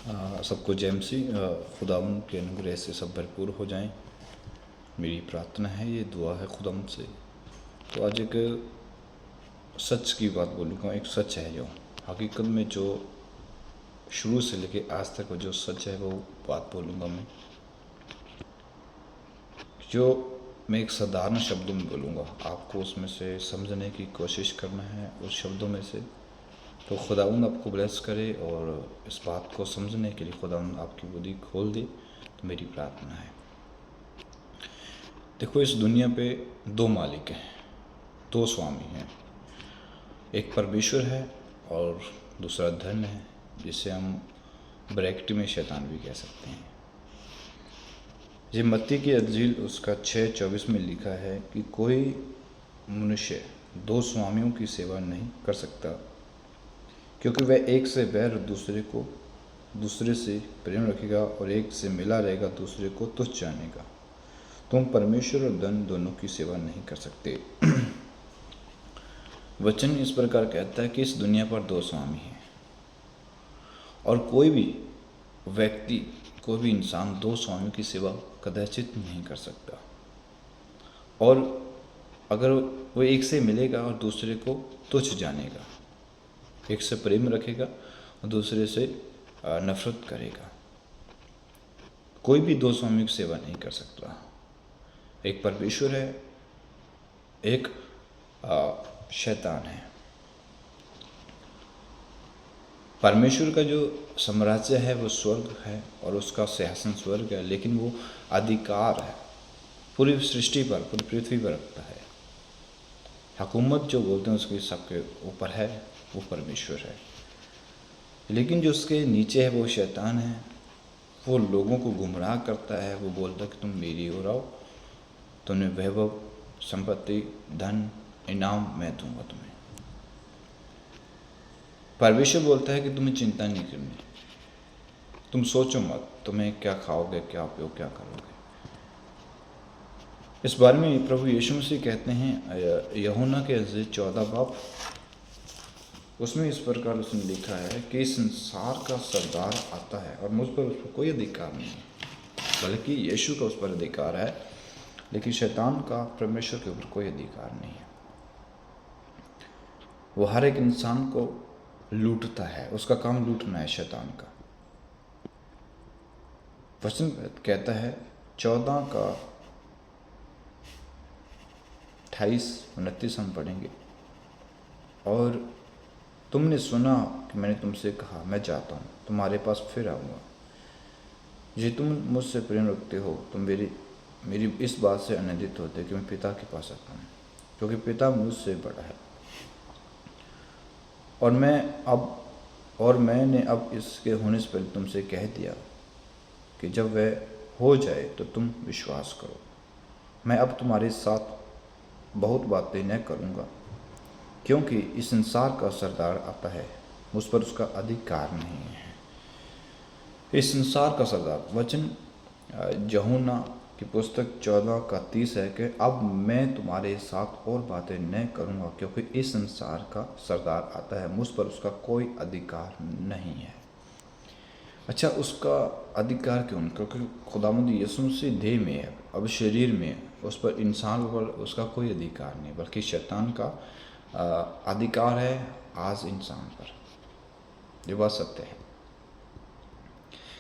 सबको जय मसीह। खुदावंद के अनुग्रह से सब भरपूर हो जाएं, मेरी प्रार्थना है, ये दुआ है खुदावंद से। तो आज एक सच की बात बोलूँगा। एक सच है जो हकीकत में जो शुरू से लेके आज तक जो सच है वो बात बोलूँगा मैं, जो मैं एक साधारण शब्दों में बोलूँगा। आपको उसमें से समझने की कोशिश करना है उस शब्दों में से। तो खुदावंद आपको ब्लेस करे और इस बात को समझने के लिए खुदावंद आपकी बुद्धि खोल दे, तो मेरी प्रार्थना है। देखो, इस दुनिया पे दो मालिक हैं, दो स्वामी हैं। एक परमेश्वर है और दूसरा धन है, जिसे हम ब्रैकेट में शैतान भी कह सकते हैं। ये मत्ती की अंजील उसका 6:24 में लिखा है कि कोई मनुष्य दो स्वामियों की सेवा नहीं कर सकता, क्योंकि वह एक से बैर दूसरे से प्रेम रखेगा और एक से मिला रहेगा दूसरे को तुच्छ जानेगा। तुम परमेश्वर और धन दोनों की सेवा नहीं कर सकते। वचन इस प्रकार कहता है कि इस दुनिया पर दो स्वामी हैं और कोई भी व्यक्ति, कोई भी इंसान दो स्वामियों की सेवा कदाचित नहीं कर सकता। और अगर वो एक से मिलेगा और दूसरे को तुच्छ जानेगा, एक से प्रेम रखेगा और दूसरे से नफरत करेगा, कोई भी दो स्वामियों की सेवा नहीं कर सकता। एक परमेश्वर है, एक शैतान है। परमेश्वर का जो साम्राज्य है वो स्वर्ग है और उसका सिंहासन स्वर्ग है, लेकिन वो अधिकार है पूरी सृष्टि पर, पूरी पृथ्वी पर रखता है। हुकूमत जो बोलते हैं उसके सबके ऊपर है, वो परमेश्वर है। लेकिन जो उसके नीचे है वो शैतान है। वो लोगों को गुमराह करता है। वो बोलता है कि तुम मेरी ओर आओ, तुम्हें वैभव, संपत्ति, धन, इनाम मैं दूंगा तुम्हें। परमेश्वर बोलता है कि तुम्हें चिंता नहीं करनी, तुम सोचो मत तुम्हें क्या खाओगे, क्या पियो, क्या करोगे। इस बारे में प्रभु यीशु मसीह कहते हैं यूहन्ना के अंजील 14 बाब, उसमें इस प्रकार उसने लिखा है कि संसार का सरदार आता है और मुझ पर उस पर कोई अधिकार नहीं है, बल्कि यीशु का उस पर अधिकार है, लेकिन शैतान का परमेश्वर के ऊपर कोई अधिकार नहीं है। वो हर एक इंसान को लूटता है, उसका काम लूटना है शैतान का। वचन कहता है 14 का 28-29 हम पढ़ेंगे। और तुमने सुना कि मैंने तुमसे कहा मैं जाता हूँ, तुम्हारे पास फिर आऊँगा। ये तुम मुझसे प्रेम रखते हो, तुम मेरी इस बात से आनंदित होते कि मैं पिता के पास आता हूँ, क्योंकि पिता मुझसे बड़ा है। और मैंने अब इसके होने से पहले तुमसे कह दिया कि जब वह हो जाए तो तुम विश्वास करो। मैं अब तुम्हारे साथ बहुत बातें न करूँगा, क्योंकि इस संसार का सरदार आता है, मुझ पर उसका अधिकार नहीं है। इस संसार का सरदार, वचन यूहन्ना की पुस्तक 14 का 30 है कि अब मैं तुम्हारे साथ और बातें न करूँगा, क्योंकि इस संसार का सरदार आता है, मुझ पर उसका कोई अधिकार नहीं है। अच्छा, उसका अधिकार क्यों? क्योंकि खुदावंद यीशु मसीह देह में है, अब शरीर में है, उस पर इंसान पर उसका कोई अधिकार नहीं, बल्कि शैतान का अधिकार है आज इंसान पर। ये बात सत्य है।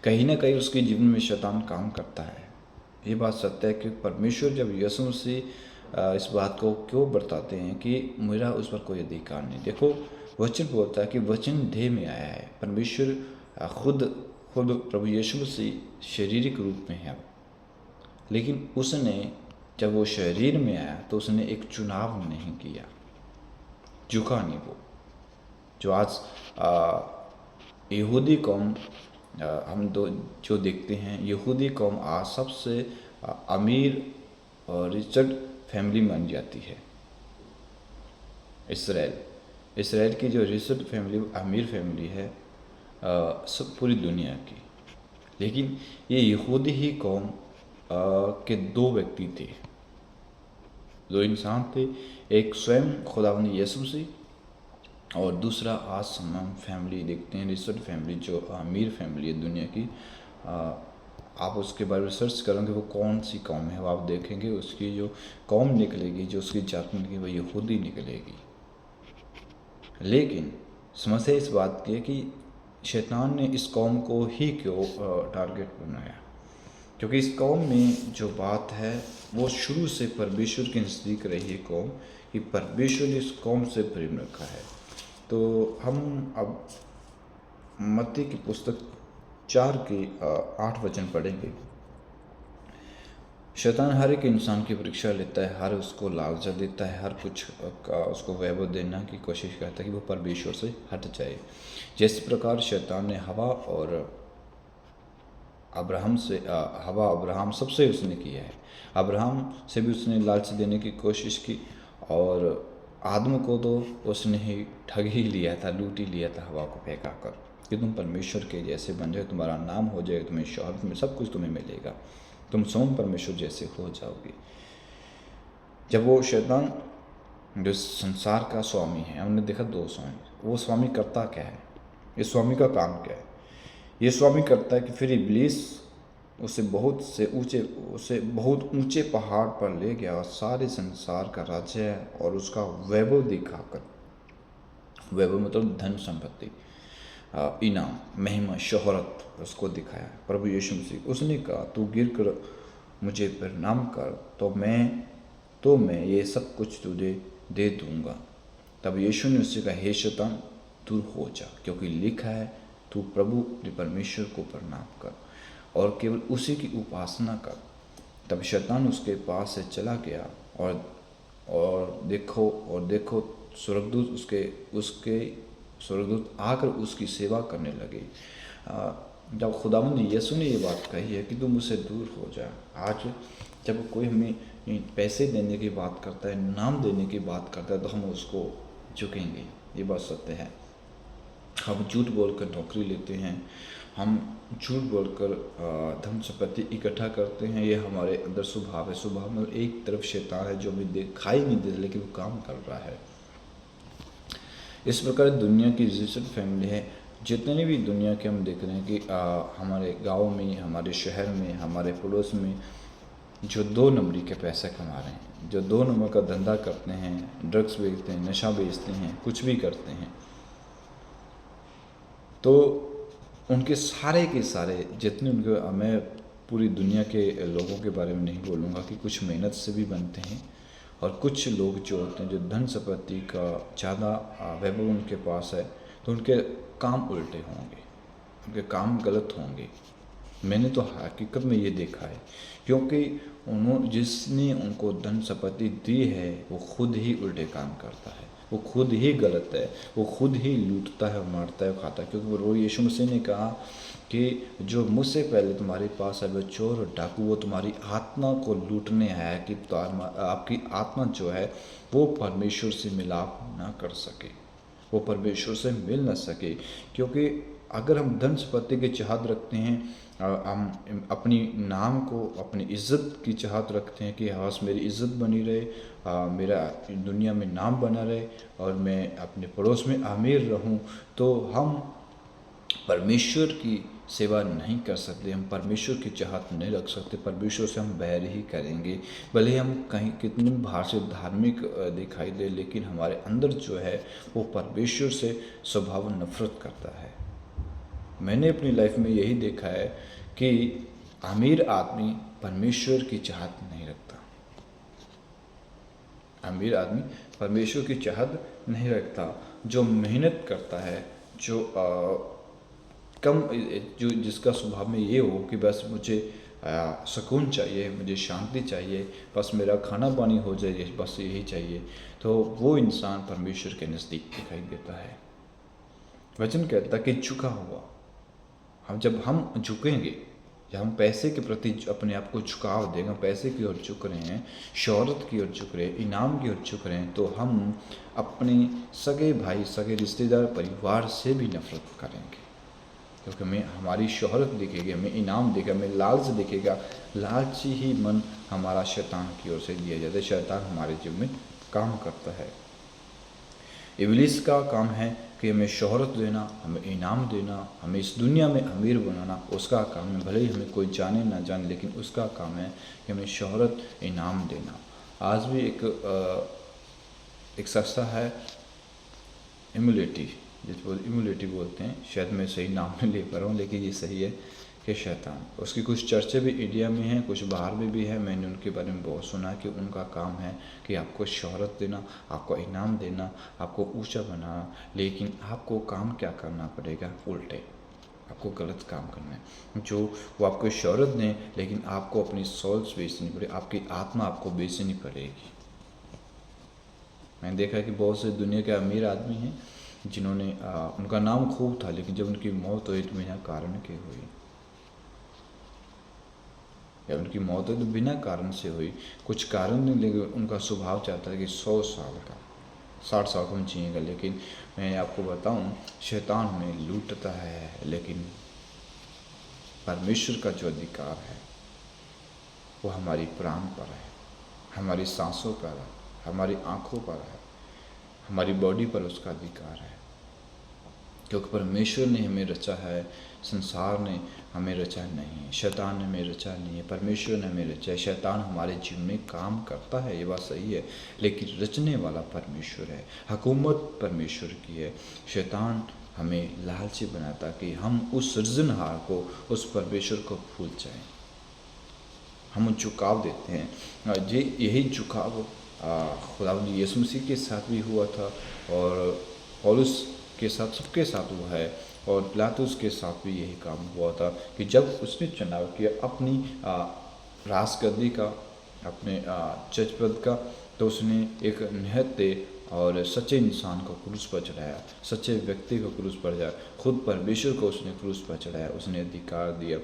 कहीं ना कहीं उसके जीवन में शैतान काम करता है, ये बात सत्य है। कि परमेश्वर जब यीशु मसीह इस बात को क्यों बताते हैं कि मेरा उस पर कोई अधिकार नहीं। देखो, वचन बोलता है कि वचन देह में आया है। परमेश्वर खुद प्रभु यीशु मसीह शारीरिक रूप में है, लेकिन उसने जब वो शरीर में आया तो उसने एक चुनाव नहीं किया, झुका नहीं। वो जो आज यहूदी कौम, हम जो देखते हैं, यहूदी कौम आज सबसे अमीर और रिचर्ड फैमिली मान जाती है। इसराइल की जो रिचर्ड फैमिली, अमीर फैमिली है सब पूरी दुनिया की। लेकिन ये यहूदी ही कौम के दो व्यक्ति थे, दो इंसान थे। एक स्वयं खुदावंद यीशु मसीह और दूसरा, आज हम फैमिली देखते हैं, रिचर्ड फैमिली, जो अमीर फैमिली है दुनिया की, आप उसके बारे में सर्च करेंगे वो कौन सी कौम है, वो आप देखेंगे उसकी जो कौम निकलेगी, जो उसकी जात निकलेगी, वो यहूदी निकलेगी। लेकिन समस्या इस बात की है कि शैतान ने इस कौम को ही क्यों टारगेट बनाया, क्योंकि इस कौम में जो बात है वो शुरू से परमेश्वर के नज़दीक रही है कौम, कि परमेश्वर ने इस कौम से प्रेम रखा है। तो हम अब मत्ती की पुस्तक 4 के 8 वचन पढ़ेंगे। शैतान हर एक इंसान की परीक्षा लेता है, हर उसको लालचा देता है, हर कुछ का उसको वैभव देना की कोशिश करता है कि वो परमेश्वर से हट जाए। जिस प्रकार शैतान ने हवा और अब्राहम सबसे उसने किया है। अब्राहम से भी उसने लालच देने की कोशिश की, और आदम को तो उसने ही ठग ही लिया था, लूट ही लिया था हवा को फेंका कर, कि तुम परमेश्वर के जैसे बन जाए, तुम्हारा नाम हो जाएगा, तुम्हें शोहरत में सब कुछ तुम्हें मिलेगा, तुम स्वयं परमेश्वर जैसे हो जाओगे। जब वो शैतान जो संसार का स्वामी है, हमने देखा 2 स्वामी, वो स्वामी करता क्या है, इस स्वामी का काम क्या है? ये स्वामी करता है कि फिर इब्लीस उसे बहुत ऊंचे पहाड़ पर ले गया और सारे संसार का राज्य और उसका वैभव दिखाकर, वैभव मतलब धन संपत्ति, इनाम, महिमा, शोहरत उसको दिखाया। प्रभु यीशु मसीह, उसने कहा तू गिर कर मुझे प्रणाम कर, तो मैं ये सब कुछ तुझे दे दूंगा। तब यीशु ने उससे कहा, हे शैतान दूर हो जा, क्योंकि लिखा है तू प्रभु परमेश्वर को प्रणाम कर और केवल उसी की उपासना कर। तब शैतान उसके पास से चला गया, और देखो स्वर्गदूत उसके स्वर्गदूत आकर उसकी सेवा करने लगे। जब खुदावंद यीशु ने ये बात कही है कि तुम मुझसे दूर हो जा, आज जब कोई हमें पैसे देने की बात करता है, नाम देने की बात करता है, तो हम उसको झुकेंगे, ये बात सत्य है। हम झूठ बोलकर नौकरी लेते हैं, हम झूठ बोलकर धन संपत्ति इकट्ठा करते हैं, ये हमारे अंदर स्वभाव है। स्वभाव में एक तरफ शैतान है जो हमें दिखाई नहीं देता, लेकिन वो काम कर रहा है। इस प्रकार दुनिया की डिजिटल फैमिली है, जितने भी दुनिया के हम देख रहे हैं कि हमारे गाँव में, हमारे शहर में, हमारे पड़ोस में जो 2 नंबरी के पैसे कमा रहे हैं, जो 2 नंबर का धंधा करते हैं, ड्रग्स बेचते हैं, नशा बेचते हैं, कुछ भी करते हैं, तो उनके सारे के सारे जितने उनके, मैं पूरी दुनिया के लोगों के बारे में नहीं बोलूँगा कि कुछ मेहनत से भी बनते हैं, और कुछ लोग जो होते हैं जो धन संपत्ति का ज़्यादा वैभव उनके पास है, तो उनके काम उल्टे होंगे, उनके काम गलत होंगे। मैंने तो हकीकत में ये देखा है, क्योंकि जिसने उनको धन संपत्ति दी है वो खुद ही उल्टे काम करता है, वो खुद ही गलत है, वो खुद ही लूटता है, मारता है, खाता है। क्योंकि वो यीशु मसीह ने कहा कि जो मुझसे पहले तुम्हारे पास है वो चोर और डाकू, वो तुम्हारी आत्मा को लूटने आया कि आपकी आत्मा जो है वो परमेश्वर से मिलाप ना कर सके, वो परमेश्वर से मिल ना सके। क्योंकि अगर हम धन संपत्ति की चाहत रखते हैं, हम अपनी नाम को, अपनी इज़्ज़त की चाहत रखते हैं कि हाँ मेरी इज़्ज़त बनी रहे, मेरा दुनिया में नाम बना रहे और मैं अपने पड़ोस में अमीर रहूं, तो हम परमेश्वर की सेवा नहीं कर सकते, हम परमेश्वर की चाहत नहीं रख सकते, परमेश्वर से हम बैर ही करेंगे। भले हम कहीं कितने बाहर से धार्मिक दिखाई दे, लेकिन हमारे अंदर जो है वो परमेश्वर से स्वभाव नफरत करता है। मैंने अपनी लाइफ में यही देखा है कि अमीर आदमी परमेश्वर की चाहत नहीं रखता, अमीर आदमी परमेश्वर की चाहत नहीं रखता। जो मेहनत करता है, जो जिसका स्वभाव में ये हो कि बस मुझे सुकून चाहिए, मुझे शांति चाहिए, बस मेरा खाना पानी हो जाए, बस यही चाहिए, तो वो इंसान परमेश्वर के नज़दीक दिखाई देता है। वचन कहता कि झुका हुआ, जब हम झुकेंगे, जब हम पैसे के प्रति अपने आप को झुकाव देंगे, पैसे की ओर झुक रहे हैं, शोहरत की ओर झुक रहे हैं, इनाम की ओर झुक रहे हैं, तो हम अपने सगे भाई, सगे रिश्तेदार, परिवार से भी नफरत करेंगे। क्योंकि हमें हमारी शोहरत दिखेगी, हमें इनाम दिखेगा, हमें लालच दिखेगा। लालची ही मन हमारा शैतान की ओर से दिया जाता है, शैतान हमारे जीवन में काम करता है। इब्लीस का काम है कि हमें शोहरत देना, हमें इनाम देना, हमें इस दुनिया में अमीर बनाना। उसका काम है, भले ही हमें कोई जाने ना जाने, लेकिन उसका काम है कि हमें शोहरत इनाम देना। आज भी एक संस्था है इम्यूनिटी, जिसको इम्यूनिटी बोलते हैं, शायद मैं सही नाम नहीं ले पा रहा हूँ, लेकिन ये सही है कि शैतान। उसकी कुछ चर्चे भी इंडिया में हैं, कुछ बाहर में भी है। मैंने उनके बारे में बहुत सुना कि उनका काम है कि आपको शोहरत देना, आपको इनाम देना, आपको ऊंचा बनाना, लेकिन आपको काम क्या करना पड़ेगा? उल्टे, आपको गलत काम करना है। जो वो आपको शोहरत दें, लेकिन आपको अपनी सोल्स बेचनी पड़े, आपकी आत्मा आपको बेचनी पड़ेगी। मैंने देखा कि बहुत से दुनिया के अमीर आदमी हैं जिन्होंने उनका नाम खूब था, लेकिन जब उनकी मौत हुई तो बिना कारण के हुई, या उनकी मौत हुई तो बिना कारण से हुई, कुछ कारण नहीं। लेकिन उनका स्वभाव चाहता है कि 100 साल का, 60 साल का हम जिएगा। लेकिन मैं आपको बताऊं, शैतान हमें लूटता है, लेकिन परमेश्वर का जो अधिकार है वो हमारी प्राण पर है, हमारी सांसों पर है, हमारी आँखों पर है, हमारी बॉडी पर उसका अधिकार है। क्योंकि परमेश्वर ने हमें रचा है, संसार ने हमें रचा नहीं है, शैतान ने हमें रचा नहीं है, परमेश्वर ने हमें रचा है। शैतान हमारे जीवन में काम करता है, ये बात सही है, लेकिन रचने वाला परमेश्वर है, हुकूमत परमेश्वर की है। शैतान हमें लालची बनाता कि हम उस सृजनहार को, उस परमेश्वर को भूल जाएं। हम झुकाव देते हैं। यही झुकाव खुदावंद यीशु मसीह के साथ भी हुआ था, और पौलुस के साथ, सबके साथ हुआ है, और पिलातुस के साथ भी यही काम हुआ था कि जब उसने चुनाव किया अपनी राजगद्दी का, अपने जज पद का, तो उसने एक निहत्थे और सच्चे इंसान को क्रूस पर चढ़ाया, सच्चे व्यक्ति को क्रूस पर चढ़ाया, खुद परमेश्वर को उसने क्रूस पर चढ़ाया, उसने अधिकार दिया।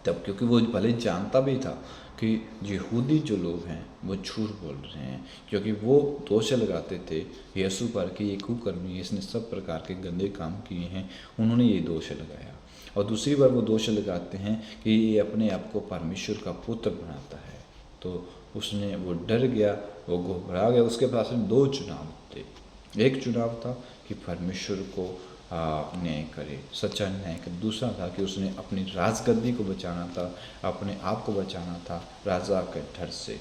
तब क्योंकि वो भले जानता भी था कि यहूदी जो लोग हैं वो झूठ बोल रहे हैं, क्योंकि वो दोष लगाते थे यीशु पर कि ये कुकर्मी, इसने सब प्रकार के गंदे काम किए हैं, उन्होंने ये दोष लगाया। और दूसरी बार वो दोष लगाते हैं कि ये अपने आप को परमेश्वर का पुत्र बनाता है। तो वो डर गया, वो घबरा गया। उसके पास में 2 चुनाव थे। एक चुनाव था कि परमेश्वर को न्याय करे, सच्चा न्याय करे। दूसरा था कि उसने अपनी राजगद्दी को बचाना था, अपने आप को बचाना था राजा के डर से।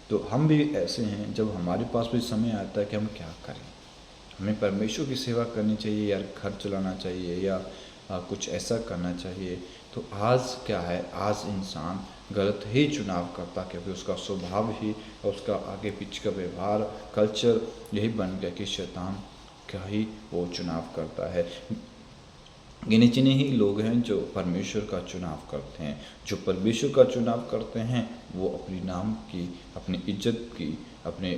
तो हम भी ऐसे हैं, जब हमारे पास भी समय आता है कि हम क्या करें, हमें परमेश्वर की सेवा करनी चाहिए या घर चलाना चाहिए या कुछ ऐसा करना चाहिए, तो आज क्या है, आज इंसान गलत ही चुनाव करता, क्योंकि उसका स्वभाव ही, उसका आगे पीछे का व्यवहार, कल्चर यही बन गया कि शैतान का ही वो चुनाव करता है। गिने चुने ही लोग हैं जो परमेश्वर का चुनाव करते हैं। जो परमेश्वर का चुनाव करते हैं वो अपनी नाम की, अपनी इज्जत की, अपने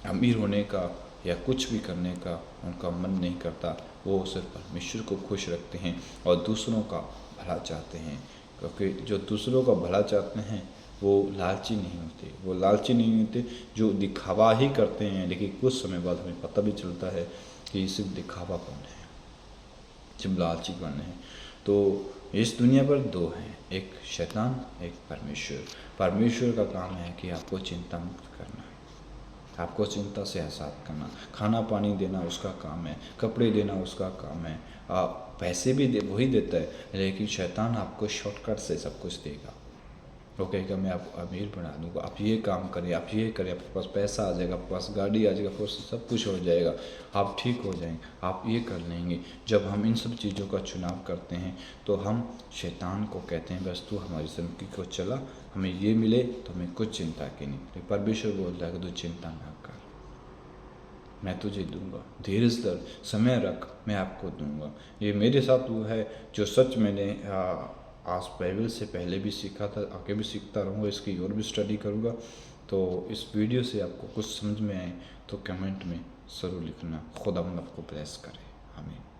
अमीर होने का या कुछ भी करने का उनका मन नहीं करता। वो सिर्फ परमेश्वर को खुश रखते हैं और दूसरों का भला चाहते हैं, क्योंकि जो दूसरों का भला चाहते हैं वो लालची नहीं होते। वो लालची नहीं होते जो दिखावा ही करते हैं, लेकिन कुछ समय बाद हमें पता भी चलता है कि ये सिर्फ दिखावापन है, सिर्फ लालची बने हैं। तो इस दुनिया पर 2 हैं, एक शैतान, एक परमेश्वर। परमेश्वर का काम है कि आपको चिंता मुक्त करना, आपको चिंता से आज़ाद करना, खाना पानी देना उसका काम है, कपड़े देना उसका काम है, पैसे भी वही देता है, लेकिन शैतान आपको शॉर्टकट से सब कुछ देगा। वो कहेगा मैं आपको अमीर बना दूंगा, आप ये काम करें, आप ये करें, आपके पास पैसा आ जाएगा, आपके पास गाड़ी आ जाएगा, आपके पास सब कुछ हो जाएगा, आप ठीक हो जाएंगे, आप ये कर लेंगे। जब हम इन सब चीज़ों का चुनाव करते हैं तो हम शैतान को कहते हैं बस तू हमारी ज़िंदगी को चला, हमें ये मिले तो हमें कुछ चिंता की नहीं। परमेश्वर बोलता है कि तू चिंता ना कर, मैं तुझे दूंगा, धीरज धर, समय रख, मैं आपको दूंगा। ये मेरे साथ वो है जो सच मैंने आज बाइबल से पहले भी सीखा था, आगे भी सीखता रहूँगा, इसकी और भी स्टडी करूँगा। तो इस वीडियो से आपको कुछ समझ में आए तो कमेंट में ज़रूर लिखना। खुदा आपको ब्लेस करे। आमीन।